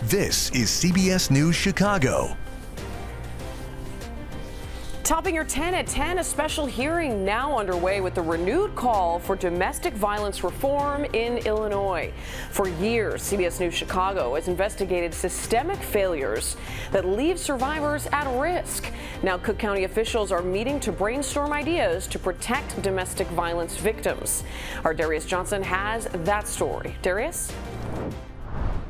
This is CBS News Chicago. Topping your 10 at 10, a special hearing now underway with the renewed call for domestic violence reform in Illinois. For years, CBS News Chicago has investigated systemic failures that leave survivors at risk. Now, Cook County officials are meeting to brainstorm ideas to protect domestic violence victims. Our Darius Johnson has that story. Darius?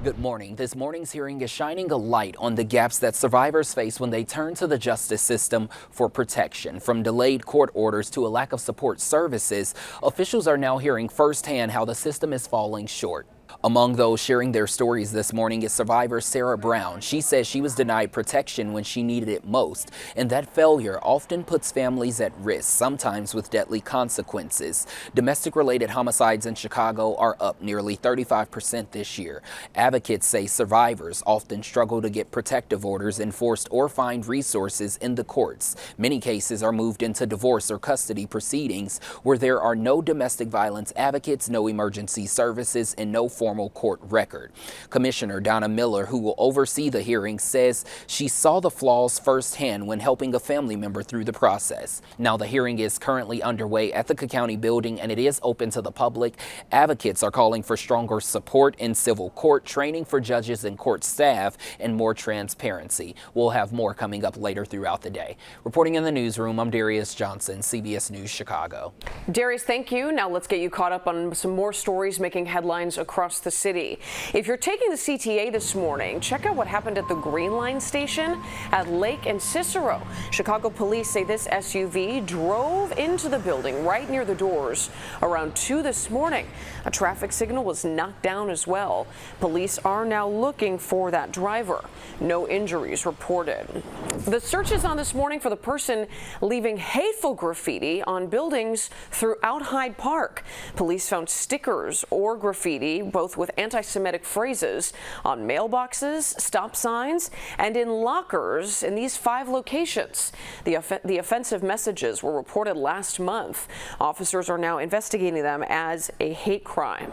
Good morning. This morning's hearing is shining a light on the gaps that survivors face when they turn to the justice system for protection. From delayed court orders to a lack of support services, officials are now hearing firsthand how the system is falling short. Among those sharing their stories this morning is survivor Sarah Brown. She says she was denied protection when she needed it most, and that failure often puts families at risk, sometimes with deadly consequences. Domestic-related homicides in Chicago are up nearly 35% this year. Advocates say survivors often struggle to get protective orders enforced or find resources in the courts. Many cases are moved into divorce or custody proceedings where there are no domestic violence advocates, no emergency services, and no formal court record. Commissioner Donna Miller, who will oversee the hearing, says she saw the flaws firsthand when helping a family member through the process. Now, the hearing is currently underway at the Cook County building and it is open to the public. Advocates are calling for stronger support in civil court, training for judges and court staff, and more transparency. We'll have more coming up later throughout the day. Reporting in the newsroom, I'm Darius Johnson, CBS News Chicago. Darius, thank you. Now let's get you caught up on some more stories making headlines across the city. If you're taking the CTA this morning, check out what happened at the Green Line station at Lake and Cicero. Chicago police say this SUV drove into the building right near the doors around 2 this morning. A traffic signal was knocked down as well. Police are now looking for that driver. No injuries reported. The search is on this morning for the person leaving hateful graffiti on buildings throughout Hyde Park. Police found stickers or graffiti, both with anti-Semitic phrases, on mailboxes, stop signs, and in lockers in these 5 locations. The offensive messages were reported last month. Officers are now investigating them as a hate crime.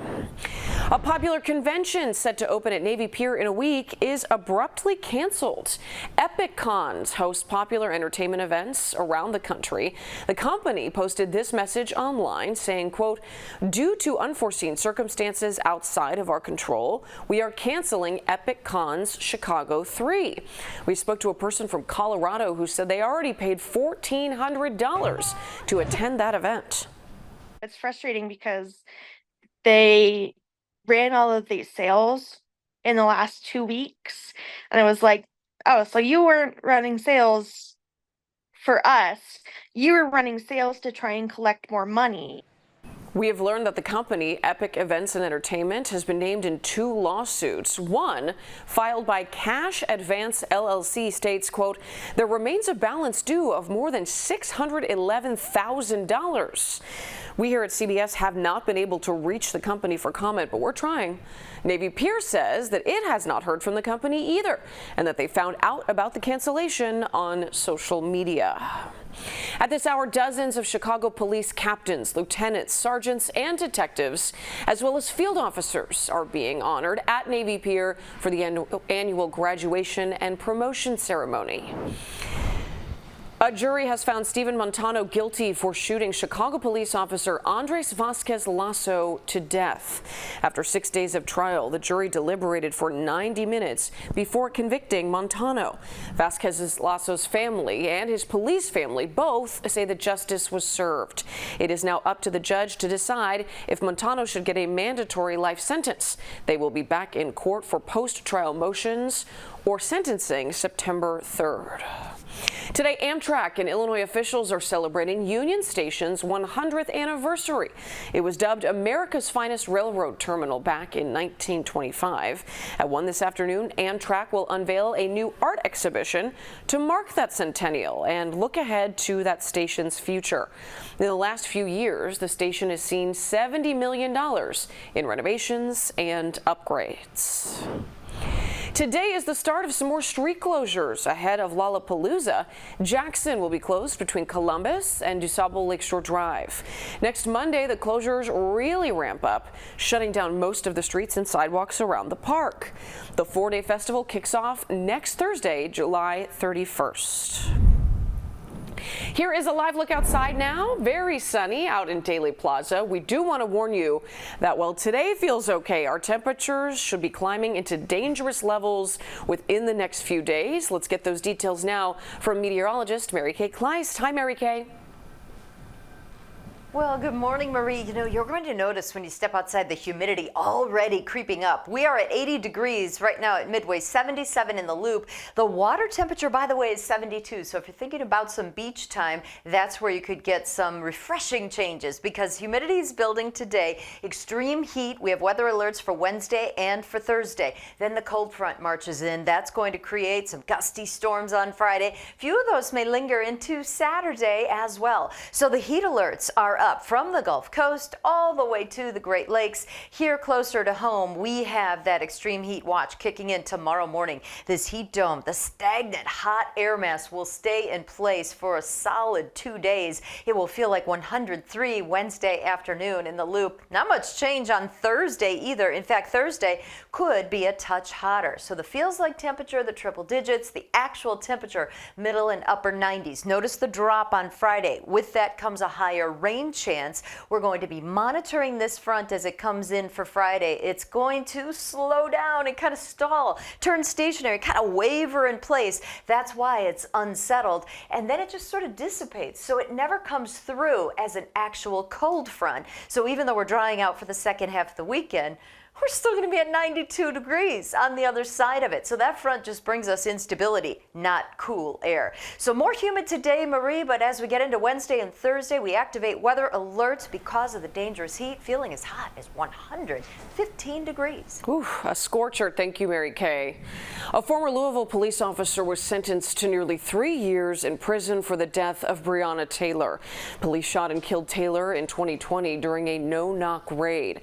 A popular convention set to open at Navy Pier in a week is abruptly canceled. Epic Cons host popular entertainment events around the country. The company posted this message online saying, quote, "Due to unforeseen circumstances outside of our control, we are canceling Epic Cons Chicago 3. We spoke to a person from Colorado who said they already paid $1,400 to attend that event. It's frustrating because they ran all of these sales in the last 2 weeks, and it was like, oh, so you weren't running sales for us, you were running sales to try and collect more money. We have learned that the company, Epic Events and Entertainment, has been named in 2 lawsuits. One, filed by Cash Advance LLC, states, quote, "There remains a balance due of more than $611,000. We here at CBS have not been able to reach the company for comment, but we're trying. Navy Pier says that it has not heard from the company either, and that they found out about the cancellation on social media. At this hour, dozens of Chicago police captains, lieutenants, sergeants, and detectives, as well as field officers, are being honored at Navy Pier for the annual graduation and promotion ceremony. A jury has found Stephen Montano guilty for shooting Chicago police officer Andres Vasquez Lasso to death. After 6 days of trial, the jury deliberated for 90 minutes before convicting Montano. Vasquez Lasso's family and his police family both say that justice was served. It is now up to the judge to decide if Montano should get a mandatory life sentence. They will be back in court for post-trial motions or sentencing September 3rd. Today, Amtrak and Illinois officials are celebrating Union Station's 100th anniversary. It was dubbed America's finest railroad terminal back in 1925. At 1 this afternoon, Amtrak will unveil a new art exhibition to mark that centennial and look ahead to that station's future. In the last few years, the station has seen $70 million in renovations and upgrades. Today is the start of some more street closures ahead of Lollapalooza. Jackson will be closed between Columbus and DuSable Lakeshore Drive. Next Monday, the closures really ramp up, shutting down most of the streets and sidewalks around the park. The 4-day festival kicks off next Thursday, July 31st. Here is a live look outside now. Very sunny out in Daly Plaza. We do want to warn you that while today feels okay, our temperatures should be climbing into dangerous levels within the next few days. Let's get those details now from meteorologist Mary Kay Kleist. Hi, Mary Kay. Well, good morning, Marie. You know, you're going to notice when you step outside the humidity already creeping up. We are at 80 degrees right now at Midway, 77 in the Loop. The water temperature, by the way, is 72. So if you're thinking about some beach time, that's where you could get some refreshing changes because humidity is building today. Extreme heat. We have weather alerts for Wednesday and for Thursday. Then the cold front marches in. That's going to create some gusty storms on Friday. A few of those may linger into Saturday as well. So the heat alerts are up from the Gulf Coast all the way to the Great Lakes. Here closer to home, we have that extreme heat watch kicking in tomorrow morning. This heat dome, the stagnant hot air mass, will stay in place for a solid 2 days. It will feel like 103 Wednesday afternoon in the Loop. Not much change on Thursday either. In fact, Thursday could be a touch hotter. So the feels like temperature, the triple digits, the actual temperature, middle and upper 90s. Notice the drop on Friday. With that comes a higher rain chance. We're going to be monitoring this front as it comes in for Friday. It's going to slow down and kind of stall, turn stationary, kind of waver in place. That's why it's unsettled. And then it just sort of dissipates. So it never comes through as an actual cold front. So even though we're drying out for the second half of the weekend, we're still going to be at 92 degrees on the other side of it. So that front just brings us instability, not cool air. So more humid today, Marie, but as we get into Wednesday and Thursday, we activate weather alerts because of the dangerous heat, feeling as hot as 115 degrees. Oof, a scorcher. Thank you, Mary Kay. A former Louisville police officer was sentenced to nearly 3 years in prison for the death of Briana Taylor. Police shot and killed Taylor in 2020 during a no-knock raid.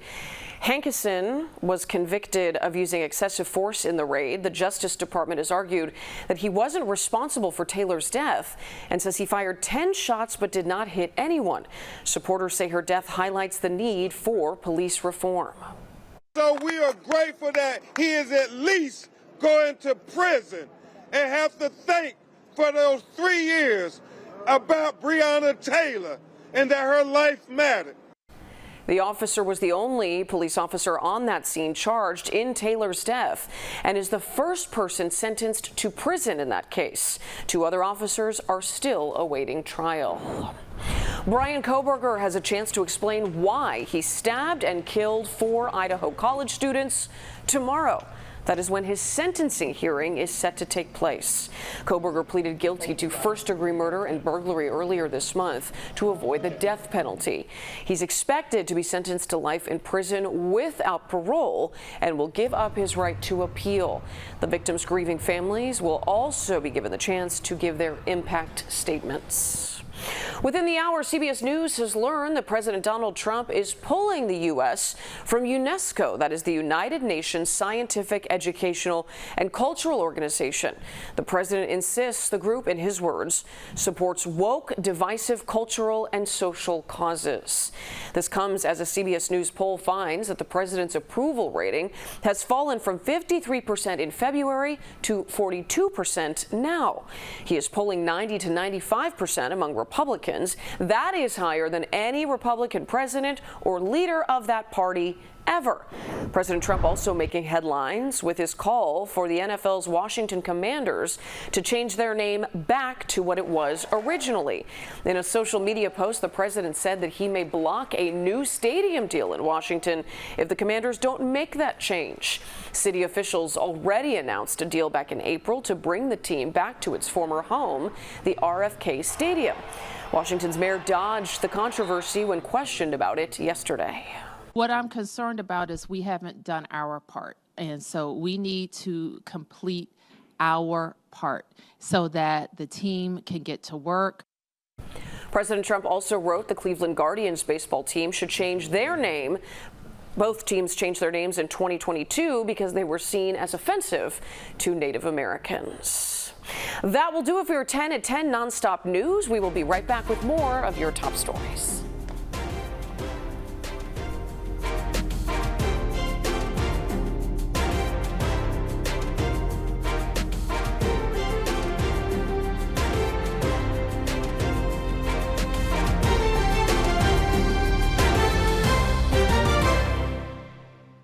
Hankison was convicted of using excessive force in the raid. The Justice Department has argued that he wasn't responsible for Taylor's death and says he fired 10 shots but did not hit anyone. Supporters say her death highlights the need for police reform. So we are grateful that he is at least going to prison and have to think for those 3 years about Briana Taylor and that her life mattered. The officer was the only police officer on that scene charged in Taylor's death and is the first person sentenced to prison in that case. 2 other officers are still awaiting trial. Brian Kobberger has a chance to explain why he stabbed and killed 4 Idaho college students tomorrow. That is when his sentencing hearing is set to take place. Kobberger pleaded guilty to first-degree murder and burglary earlier this month to avoid the death penalty. He's expected to be sentenced to life in prison without parole and will give up his right to appeal. The victims' grieving families will also be given the chance to give their impact statements. Within the hour, CBS News has learned that President Donald Trump is pulling the U.S. from UNESCO, that is the United Nations Scientific, Educational, and Cultural Organization. The president insists the group, in his words, supports woke, divisive cultural and social causes. This comes as a CBS News poll finds that the president's approval rating has fallen from 53% in February to 42% now. He is polling 90 to 95% among Republicans. That is higher than any Republican president or leader of that party ever. President Trump also making headlines with his call for the NFL's Washington Commanders to change their name back to what it was originally. In a social media post, the president said that he may block a new stadium deal in Washington if the Commanders don't make that change. City officials already announced a deal back in April to bring the team back to its former home, the RFK Stadium. Washington's mayor dodged the controversy when questioned about it yesterday. What I'm concerned about is we haven't done our part. And so we need to complete our part so that the team can get to work. President Trump also wrote the Cleveland Guardians baseball team should change their name Both teams changed their names in 2022 because they were seen as offensive to Native Americans. That will do it for your 10 at 10 nonstop news. We will be right back with more of your top stories.